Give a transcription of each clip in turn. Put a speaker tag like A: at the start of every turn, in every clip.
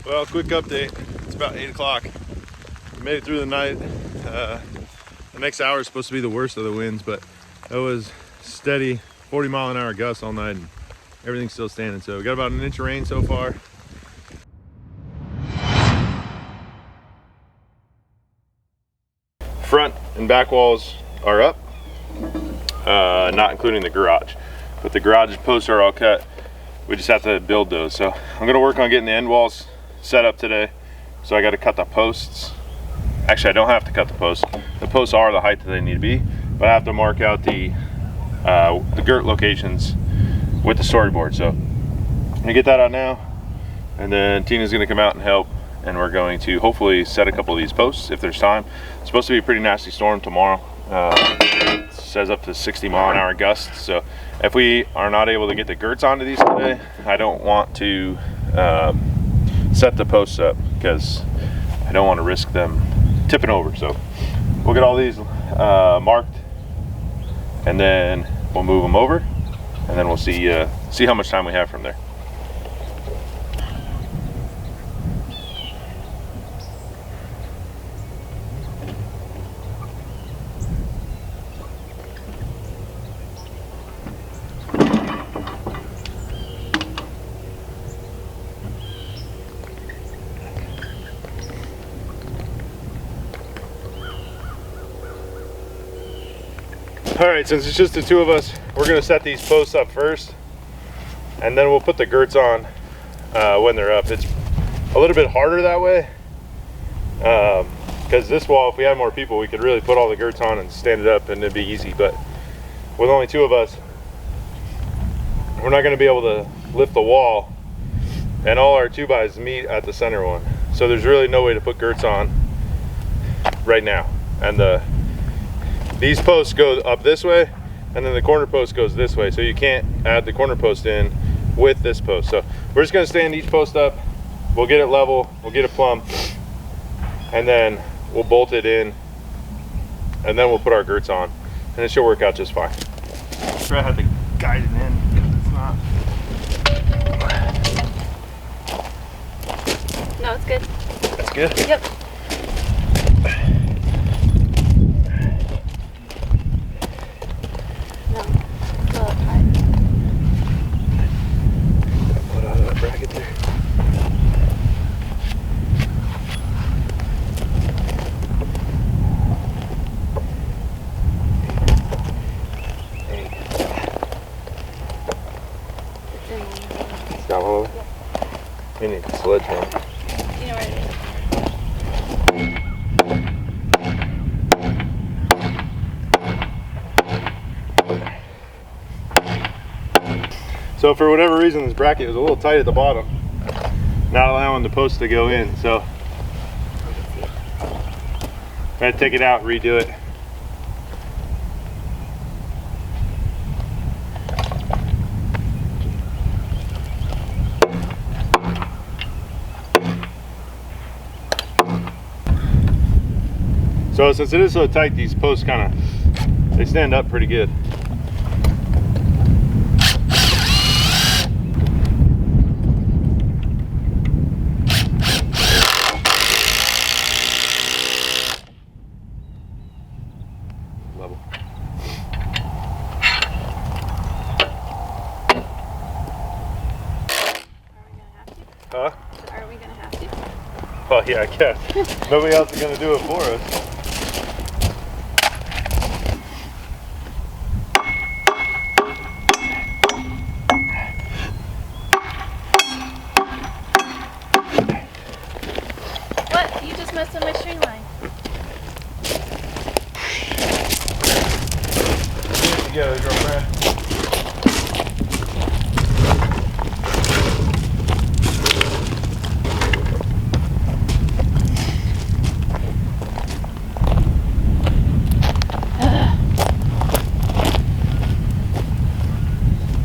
A: Well, quick update. It's about 8 o'clock. We made it through the night. The next hour is supposed to be the worst of the winds, but it was steady 40-mile-an-hour gusts all night, and everything's still standing. So we got about an inch of rain so far. Front and back walls are up, not including the garage, but the garage posts are all cut. We just have to build those. So I'm gonna work on getting the end walls set up today. So I got to cut the posts. Actually, I don't have to cut the posts. The posts are the height that they need to be, but I have to mark out the girt locations with the storyboard. So I'm gonna get that out now, and then Tina's gonna come out and help, and we're going to hopefully set a couple of these posts if there's time. It's supposed to be a pretty nasty storm tomorrow. It says up to 60-mile-an-hour gusts. So if we are not able to get the girts onto these today, I don't want to set the posts up because I don't want to risk them tipping over. So we'll get all these marked, and then we'll move them over, and then we'll see how much time we have from there. All right, since it's just the two of us, we're gonna set these posts up first, and then we'll put the girts on when they're up. It's a little bit harder that way, because this wall, if we had more people, we could really put all the girts on and stand it up and it'd be easy. But with only two of us, we're not gonna be able to lift the wall, and all our 2x meet at the center one. So there's really no way to put girts on right now. And these posts go up this way, and then the corner post goes this way. So you can't add the corner post in with this post. So we're just gonna stand each post up. We'll get it level, we'll get it plumb, and then we'll bolt it in, and then we'll put our girts on, and it should work out just fine. I'm sure I had to guide it in, because it's not.
B: No, it's good.
A: That's good?
B: Yep.
A: Got one of them? We need the sledgehammer.
B: You know where it is.
A: So for whatever reason, this bracket was a little tight at the bottom, not allowing the post to go in. So I had to take it out and redo it. So since it is so tight, these posts they stand up pretty good. Level. Huh?
B: Are we gonna have to?
A: Well, yeah, I guess. Nobody else is gonna do it for us.
B: Messed up my string line.
A: Get it together, girlfriend.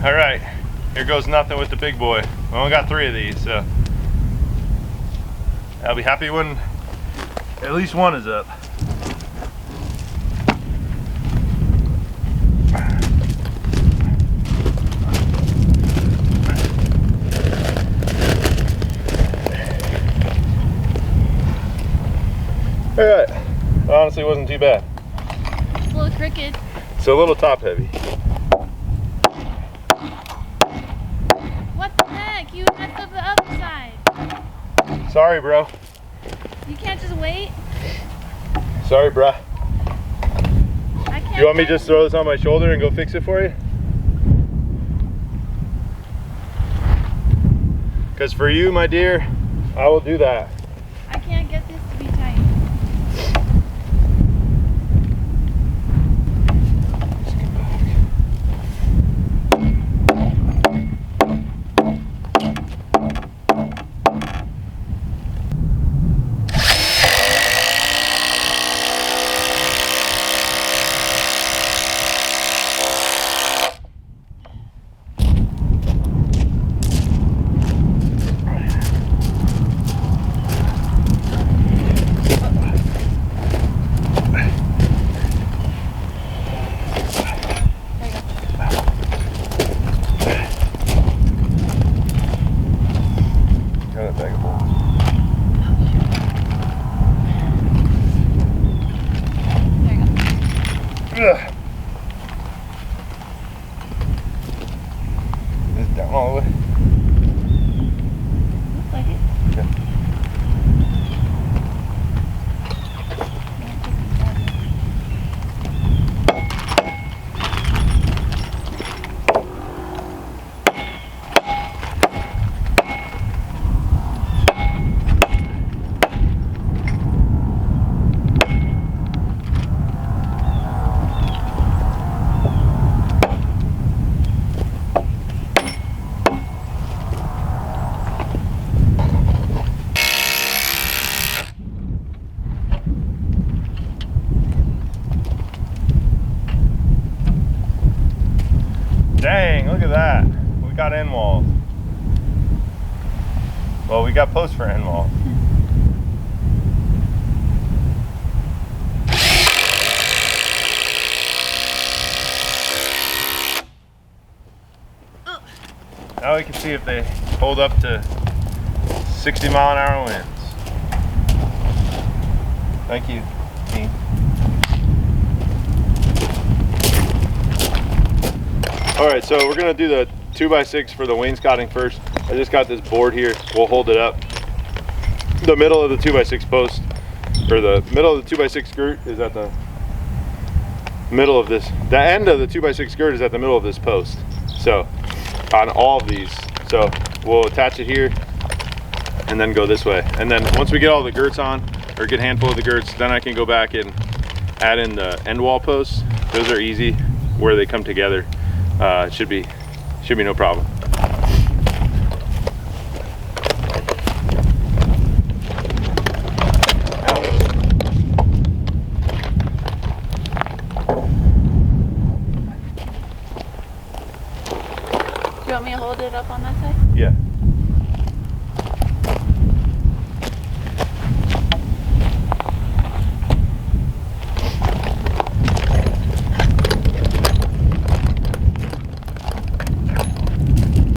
A: All right, here goes nothing with the big boy. We only got 3 of these, so I'll be happy when at least one is up. All right, honestly it wasn't too bad.
B: It's a little crooked.
A: It's a little top heavy.
B: What the heck? You messed up the other side.
A: Sorry, bro.
B: You can't just wait.
A: Sorry, bruh.
B: I can't.
A: You want me to
B: wait.
A: just throw this on my shoulder and go fix it for you? Because for you, my dear, I will do that.
B: I can't get this to be tight.
A: Ugh. Is it down all the way?
B: Looks like it.
A: Okay. Dang, look at that. We got end walls. Well, we got posts for end walls. Now we can see if they hold up to 60-mile-an-hour winds. Thank you, team. All right, so we're gonna do the 2x6 for the wainscoting first. I just got this board here. We'll hold it up. The middle of the 2x6 post, or the middle of the 2x6 skirt is at the middle of this. The end of the 2x6 skirt is at the middle of this post. So on all of these. So we'll attach it here and then go this way. And then once we get all the girts on, or get a handful of the girts, then I can go back and add in the end wall posts. Those are easy where they come together. It should be no problem.
B: Do you want me to hold it up on that side?
A: Yeah.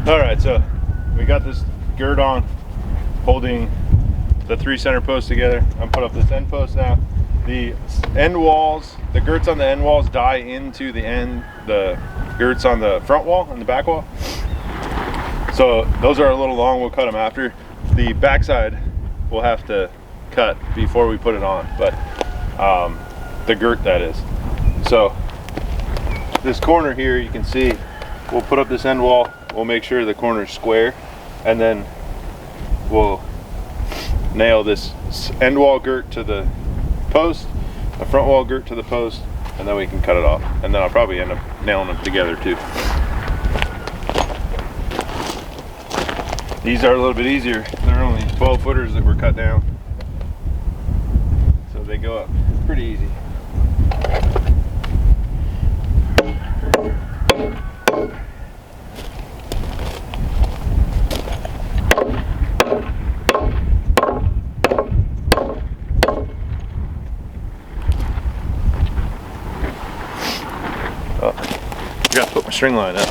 A: All right, so we got this gird on, holding the 3 center posts together. I'm put up this end post now. The end walls, the girts on the end walls die into the girts on the front wall and the back wall. So those are a little long, we'll cut them after. The backside we'll have to cut before we put it on, but the girt, that is. So this corner here, you can see, we'll put up this end wall, we'll make sure the corner is square, and then we'll nail this end wall girt to the post, the front wall girt to the post, and then we can cut it off. And then I'll probably end up nailing them together too. These are a little bit easier. They're only 12 footers that were cut down, so they go up pretty easy. Oh, I gotta put my string line up.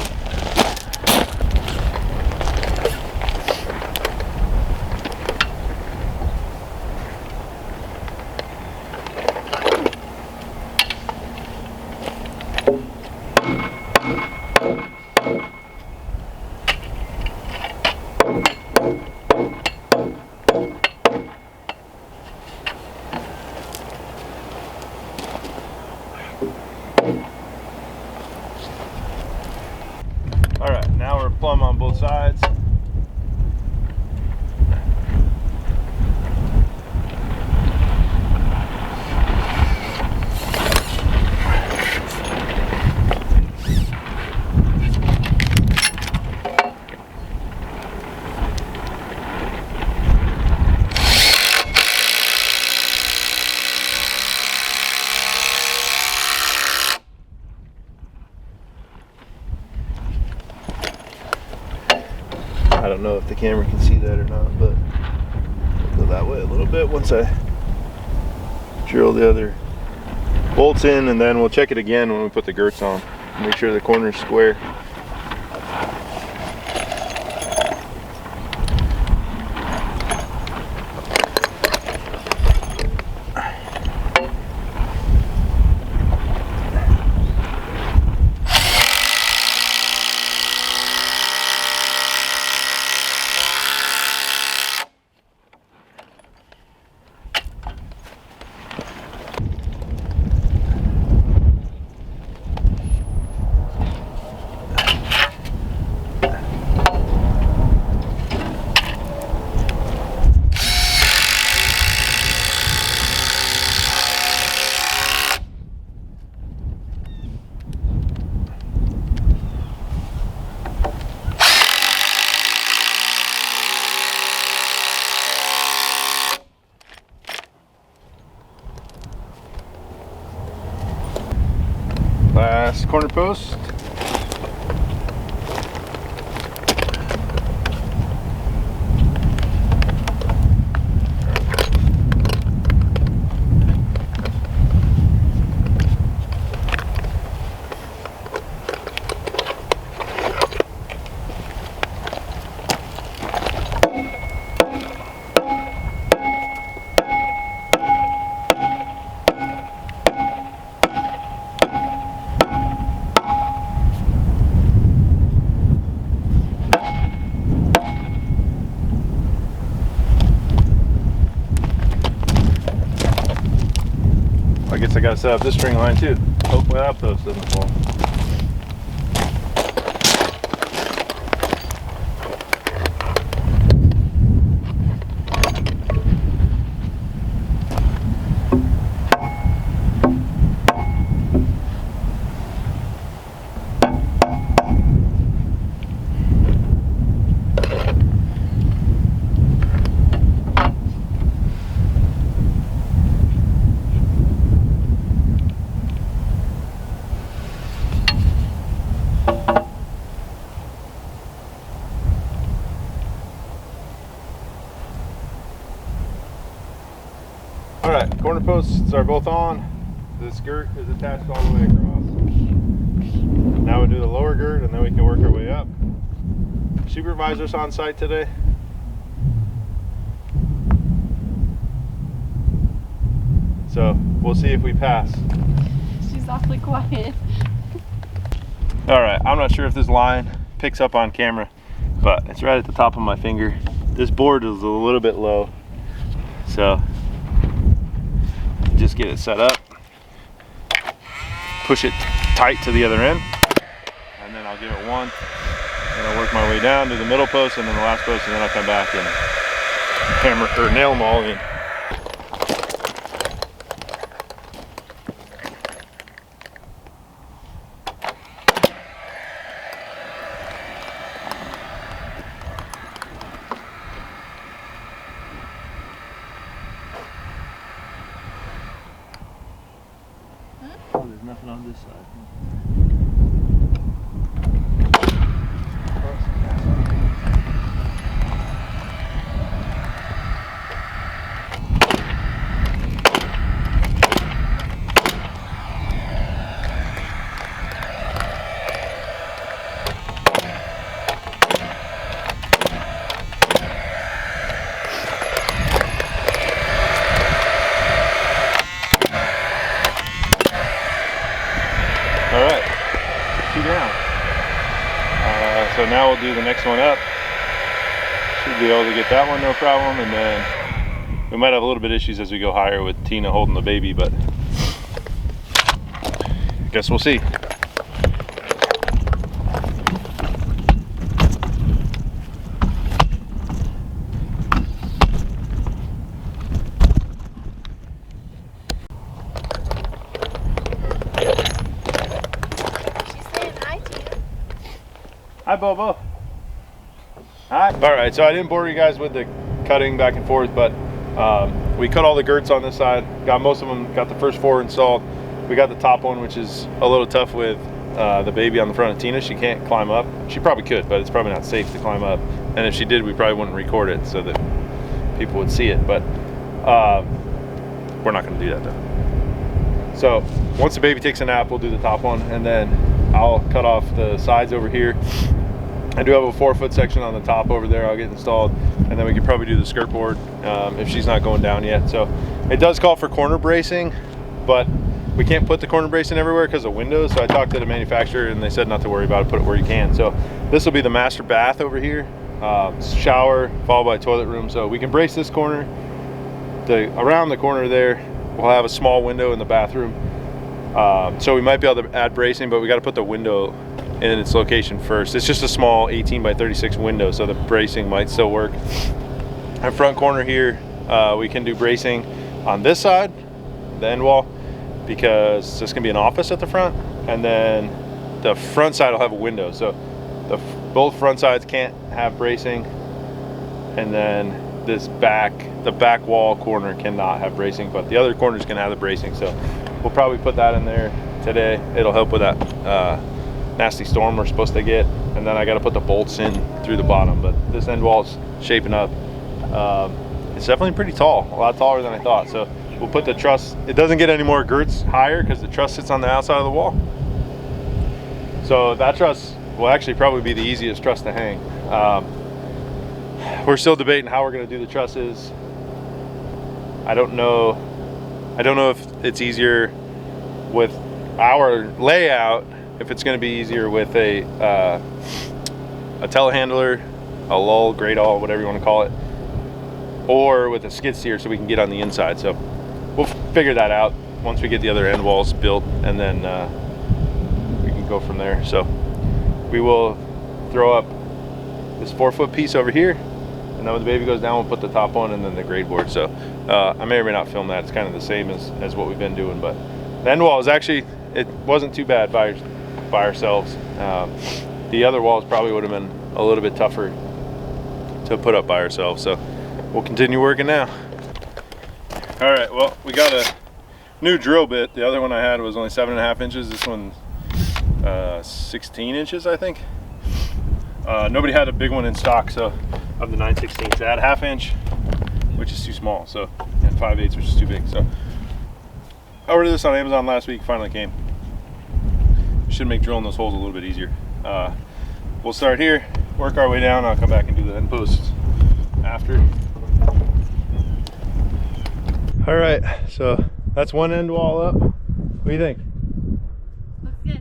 A: don't know if the camera can see that or not, but I'll go that way a little bit once I drill the other bolts in, and then we'll check it again when we put the girts on. Make sure the corner's square. Last corner post. I guess I gotta set up this string line too. Hopefully that post doesn't fall. All right, corner posts are both on. This girt is attached all the way across. Now we do the lower girt and then we can work our way up. Supervisor's on site today. So we'll see if we pass.
B: She's awfully quiet.
A: All right, I'm not sure if this line picks up on camera, but it's right at the top of my finger. This board is a little bit low, so just get it set up, push it tight to the other end, and then I'll give it one, and I'll work my way down to the middle post and then the last post, and then I'll come back and hammer or nail them all in. Oh, there's nothing on this side. All right, 2 down. So now we'll do the next one up. Should be able to get that one no problem, and then we might have a little bit of issues as we go higher with Tina holding the baby, but I guess we'll see. Hi, Bobo. Hi. All right, so I didn't bore you guys with the cutting back and forth, but we cut all the girts on this side. Got most of them, got the first 4 installed. We got the top one, which is a little tough with the baby on the front of Tina. She can't climb up. She probably could, but it's probably not safe to climb up. And if she did, we probably wouldn't record it so that people would see it, but we're not gonna do that though. So once the baby takes a nap, we'll do the top one, and then I'll cut off the sides over here. I do have a 4-foot section on the top over there I'll get installed, and then we could probably do the skirt board if she's not going down yet. So it does call for corner bracing, but we can't put the corner bracing everywhere because of windows. So I talked to the manufacturer and they said not to worry about it, put it where you can. So this will be the master bath over here, shower followed by toilet room. So we can brace this corner. Around the corner there, we'll have a small window in the bathroom. So we might be able to add bracing, but we got to put the window in its location first. It's just a small 18 by 36 window, so the bracing might still work. Our front corner here, we can do bracing on this side, the end wall, because it's gonna be an office at the front, and then the front side will have a window. So both front sides can't have bracing, and then the back wall corner cannot have bracing, but the other corners can have the bracing. So we'll probably put that in there today. It'll help with that nasty storm we're supposed to get, and then I got to put the bolts in through the bottom. But this end wall is shaping up. It's definitely pretty tall, a lot taller than I thought. So we'll put the truss. It doesn't get any more girths higher because the truss sits on the outside of the wall. So that truss will actually probably be the easiest truss to hang. We're still debating how we're going to do the trusses. I don't know if it's easier with our layout, if it's going to be easier with a telehandler, a lull, great all, whatever you want to call it, or with a skid steer so we can get on the inside. So we'll figure that out once we get the other end walls built, and then we can go from there. So we will throw up this 4-foot piece over here, and then when the baby goes down, we'll put the top on and then the grade board. So I may or may not film that. It's kind of the same as what we've been doing, but the end wall is actually, it wasn't too bad by ourselves. The other walls probably would have been a little bit tougher to put up by ourselves. So we'll continue working now. All right, well, we got a new drill bit. The other one I had was only 7.5 inches. This one's 16 inches, I think. Nobody had a big one in stock, so of the 9/16, I had a 1/2 inch, which is too small, so, and 5/8, which is too big. So I ordered this on Amazon last week, finally came. Should make drilling those holes a little bit easier. We'll start here, work our way down. I'll come back and do the end posts after. All right, so that's one end wall up. What do you think?
B: Looks good.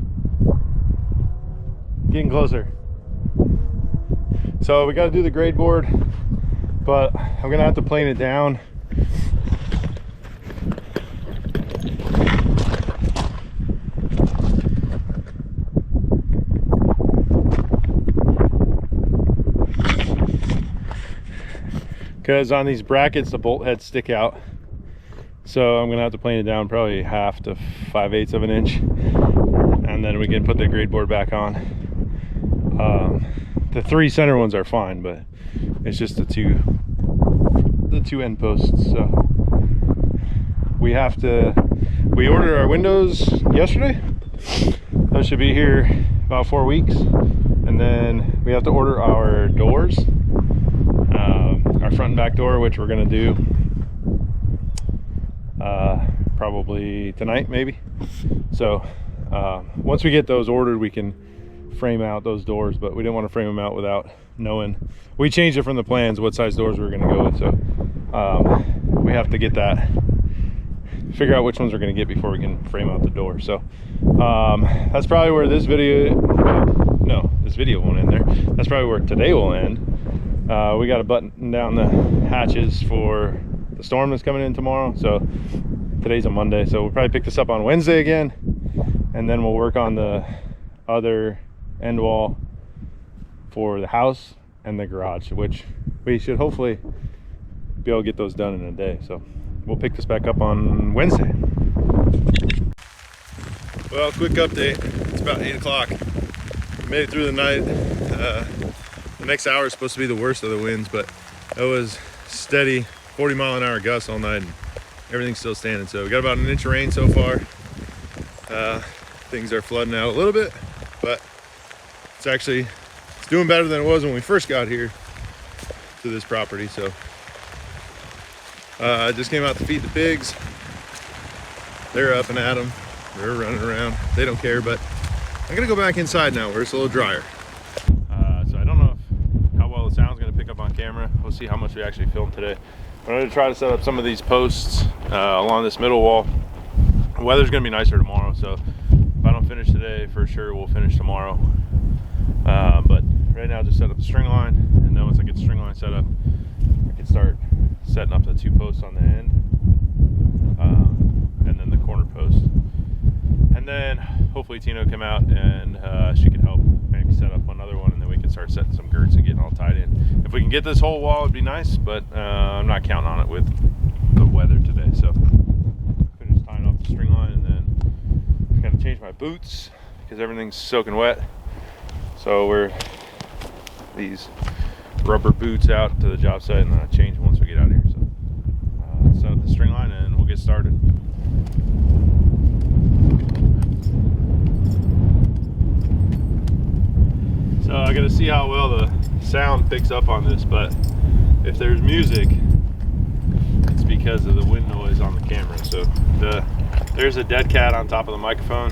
A: Getting closer. So we got to do the grade board, but I'm gonna have to plane it down. Because on these brackets the bolt heads stick out, so I'm gonna have to plane it down probably 1/2 to 5/8 of an inch, and then we can put the grade board back on. The 3 center ones are fine, but it's just the two end posts. So we ordered our windows yesterday. Those should be here about 4 weeks, and then we have to order our doors, our front and back door, which we're gonna do probably tonight, maybe. So once we get those ordered, we can frame out those doors, but we didn't want to frame them out without knowing. We changed it from the plans what size doors we were going to go with, so we have to get that, figure out which ones we're going to get before we can frame out the door. So that's probably where this video won't end there. That's probably where today will end. We got to button down the hatches for the storm that's coming in tomorrow. So today's a Monday, so we'll probably pick this up on Wednesday again, and then we'll work on the other end wall for the house and the garage, which we should hopefully be able to get those done in a day. So we'll pick this back up on Wednesday. Well, quick update. It's about 8 o'clock. Made it through the night. The next hour is supposed to be the worst of the winds, but it was steady 40-mile-an-hour gusts all night, and everything's still standing. So we got about 1 inch of rain so far. Things are flooding out a little bit, but it's doing better than it was when we first got here. to this property. So I just came out to feed the pigs. They're up and at them. They're running around. They don't care, but I'm gonna go back inside now where it's a little drier. So I don't know how well the sound's gonna pick up on camera. We'll see how much we actually filmed today. I'm gonna try to set up some of these posts along this middle wall. The weather's gonna be nicer tomorrow, so if I don't finish today, for sure we'll finish tomorrow. But right now, just set up the string line, and then once I get the string line set up, I can start setting up the 2 posts on the end, and then the corner post. And then hopefully Tina will come out and she can help maybe set up another one, and then we can start setting some girts and getting all tied in. If we can get this whole wall, it'd be nice, but I'm not counting on it with the weather today. So finish tying off the string line, and then I gotta change my boots because everything's soaking wet. So we're these rubber boots out to the job site, and then I change them once we get out of here. So set up the string line and we'll get started. So I gotta see how well the sound picks up on this, but if there's music, it's because of the wind noise on the camera. So there's a dead cat on top of the microphone.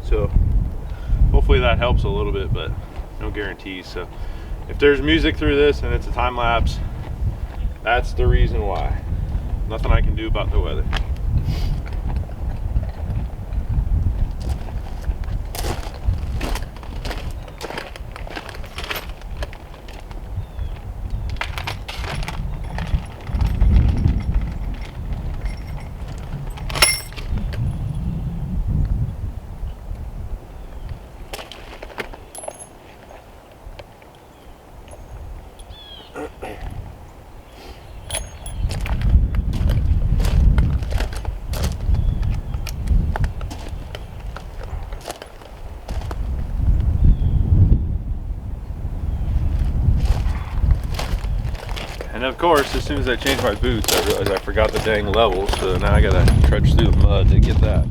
A: So hopefully that helps a little bit, but no guarantees. So if there's music through this and it's a time lapse, that's the reason why. Nothing I can do about the weather. And of course, as soon as I changed my boots, I realized I forgot the dang level, so now I gotta trudge through the mud to get that.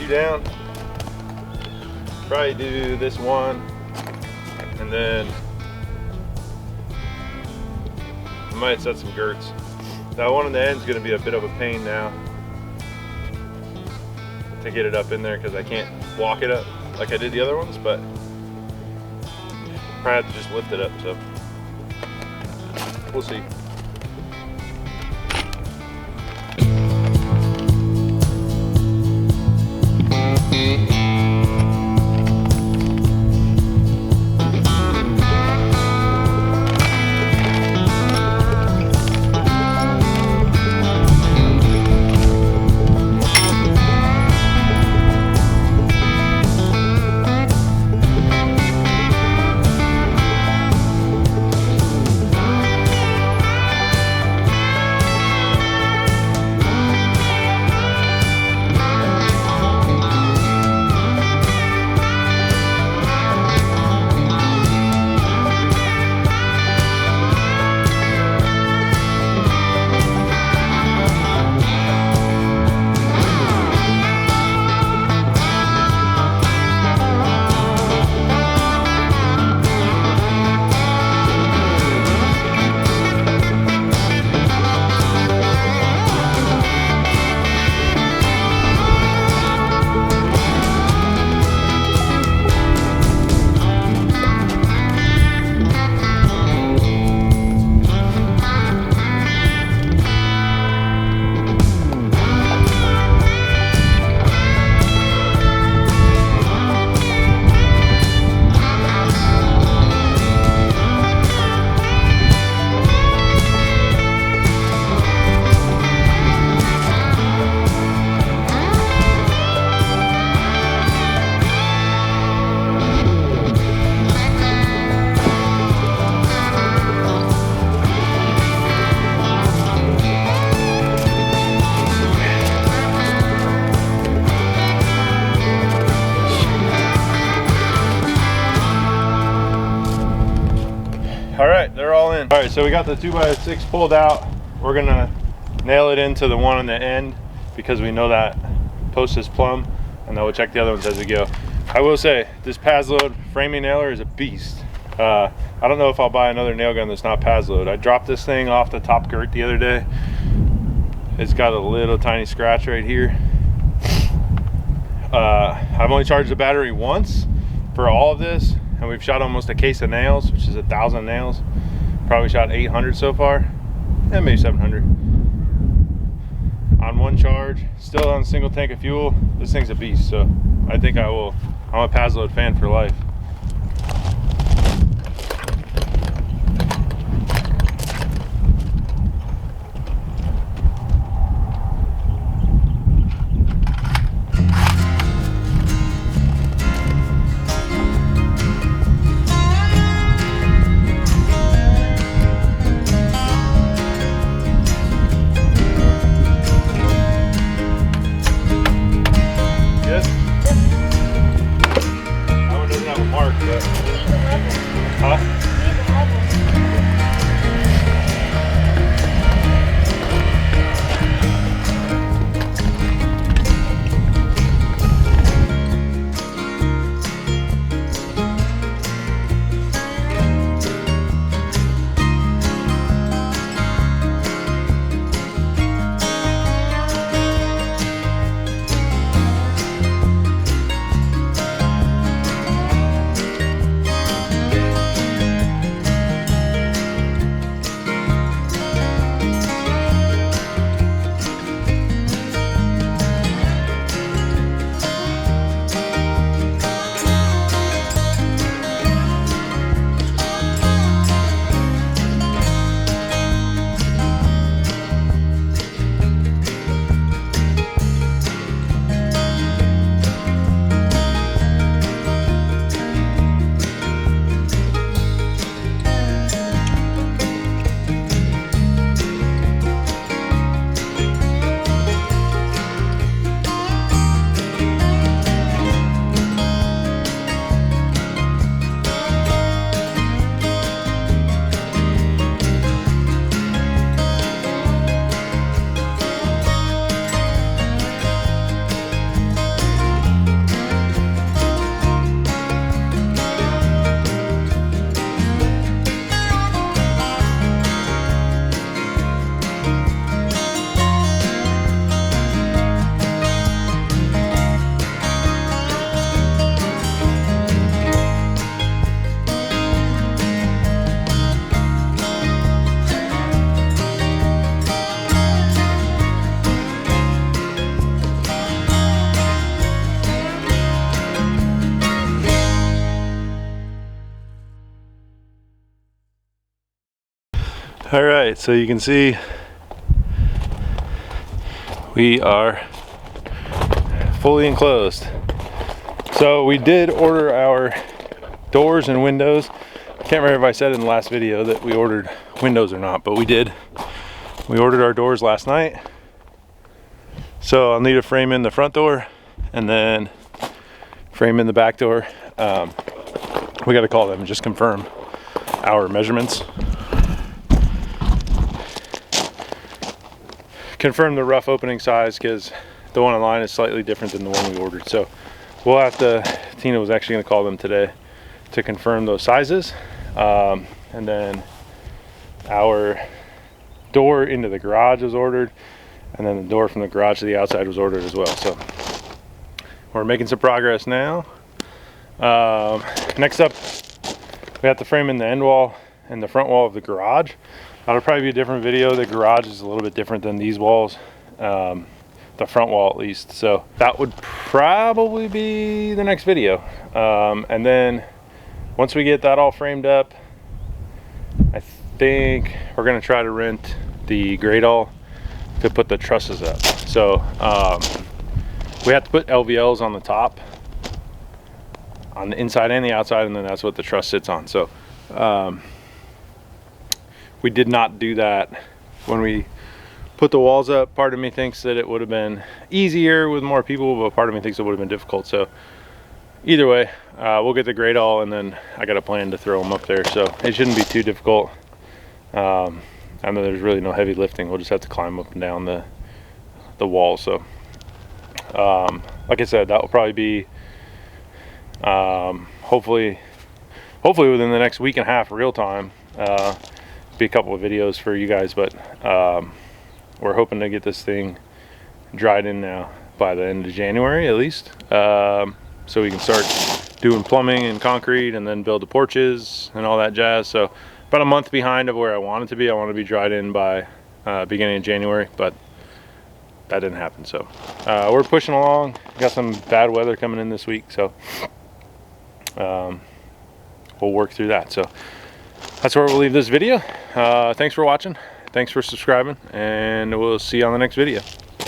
A: Down, probably do this one, and then I might set some girts. That one on the end is going to be a bit of a pain now to get it up in there because I can't walk it up like I did the other ones, but probably have to just lift it up, so we'll see. so we got the 2x6 pulled out. We're gonna nail it into the one on the end because we know that post is plumb, and then we'll check the other ones as we go. I will say this Pazload framing nailer is a beast. I don't know if I'll buy another nail gun that's not Pazload. I dropped this thing off the top girt the other day. It's got a little tiny scratch right here. I've only charged the battery once for all of this, and we've shot almost a case of nails, which is 1,000 nails. Probably shot 800 so far, and maybe 700 on one charge. Still on a single tank of fuel. This thing's a beast, so I think I'm a Pazload fan for life. All right, so you can see we are fully enclosed. So we did order our doors and windows. I can't remember if I said in the last video that we ordered windows or not, but we did. We ordered our doors last night. So I'll need to frame in the front door and then frame in the back door. We got to call them and just confirm our measurements. Confirm the rough opening size because the one online is slightly different than the one we ordered. So we'll have to, Tina was actually going to call them today to confirm those sizes. And then our door into the garage was ordered, and then the door from the garage to the outside was ordered as well. So we're making some progress now. Next up, we have to frame in the end wall and the front wall of the garage. That'll probably be a different video. The garage is a little bit different than these walls, the front wall at least. So that would probably be the next video. And then once we get that all framed up, I think we're gonna try to rent the Gradall to put the trusses up. So we have to put LVLs on the top, on the inside and the outside, and then that's what the truss sits on. So we did not do that when we put the walls up. Part of me thinks that it would have been easier with more people, but part of me thinks it would have been difficult. So either way, we'll get the Gradall, and then I got a plan to throw them up there, so it shouldn't be too difficult. I know there's really no heavy lifting. We'll just have to climb up and down the wall. So like I said, that will probably be hopefully within the next week and a half, real time. Be a couple of videos for you guys, but we're hoping to get this thing dried in now by the end of January at least, so we can start doing plumbing and concrete and then build the porches and all that jazz. So about a month behind of where I want it to be. I want to be dried in by beginning of January, but that didn't happen. So we're pushing along. Got some bad weather coming in this week, so we'll work through that. So that's where we'll leave this video. Thanks for watching. Thanks for subscribing, and we'll see you on the next video.